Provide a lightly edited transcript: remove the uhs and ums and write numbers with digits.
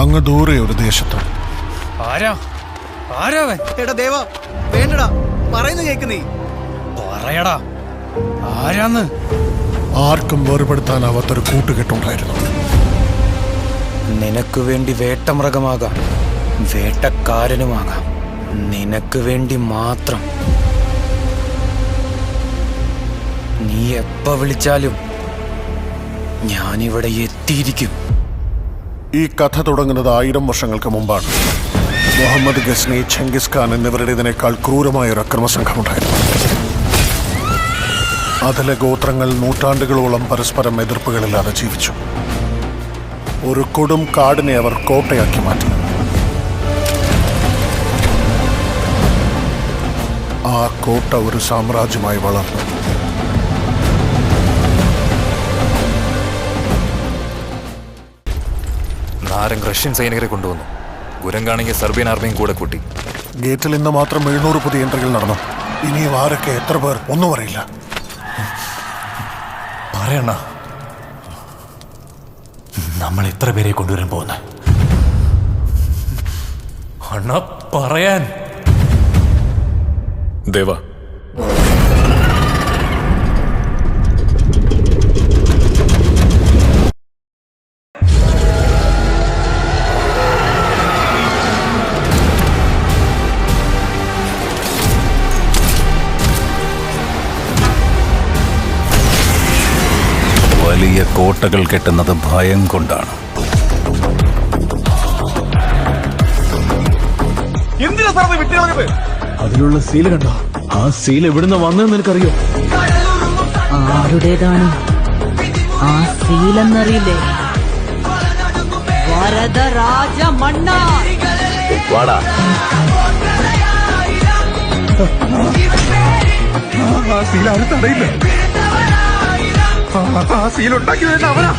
അങ്ങ് ദൂരെ ഒരു ദേശത്ത്. എടാ ദേവ, വേണ്ടടാ, പറയുന്ന കേക്ക് നീ പറയടാ, ആരാന്ന്? ആർക്കും വേർപെടുത്താനാവാത്തൊരു കൂട്ടുകെട്ടുണ്ടായിരുന്നു. നിനക്ക് വേണ്ടി വേട്ടമൃഗമാകാം, വേട്ടക്കാരനുമാകാം, നിനക്ക് വേണ്ടി മാത്രം. നീ എപ്പ വിളിച്ചാലും ഞാനിവിടെ എത്തിയിരിക്കും. ഈ കഥ തുടങ്ങുന്നത് 1000 വർഷങ്ങൾക്ക് മുമ്പാണ്. മുഹമ്മദ് ഗസ്നി, ചെങ്കിസ് ഖാൻ എന്നിവരുടേതിനേക്കാൾ ക്രൂരമായ ഒരു അക്രമസംഘമുണ്ടായിരുന്നു. അതിലെ ഗോത്രങ്ങൾ നൂറ്റാണ്ടുകളോളം പരസ്പരം എതിർപ്പുകളില്ലാതെ ജീവിച്ചു. ഒരു കൊടും കാടിനെ അവർ കോട്ടയാക്കി മാറ്റി. ആ കോട്ട ഒരു സാമ്രാജ്യമായി വളർന്നു. നാരങ് റഷ്യൻ സൈനികരെ കൊണ്ടുവന്നു. ഗുരങ്കാണെങ്കിൽ സെർബിയൻ ആർമിയും കൂടെ കൂട്ടി. ഗേറ്റിൽ ഇന്ന് മാത്രം 700 പുതിയ എൻട്രികൾ നടന്നു. ഇനിയും ആരൊക്കെ, എത്ര പേർ, ഒന്നും അറിയില്ല. പറയണ, നമ്മൾ എത്ര പേരെ കൊണ്ടുവരാൻ പോകുന്ന അണ്ണ പറയാൻ. ദേവ, വലിയ കോട്ടകൾ കെട്ടുന്നത് ഭയം കൊണ്ടാണ്. അതിലുള്ള സീല് കണ്ടോ? ആ സീൽ എവിടുന്ന് വന്നെന്ന് നിനക്കറിയോ? ആരുടേതാണ് ആ സീലെന്നറിയില്ലേ? വരദരാജ മണ്ണാർ. വാടാ. ആ സീൽ ആരും തടയില്ല. ആ സീൽ ഉണ്ടാക്കിയത് അവനാ.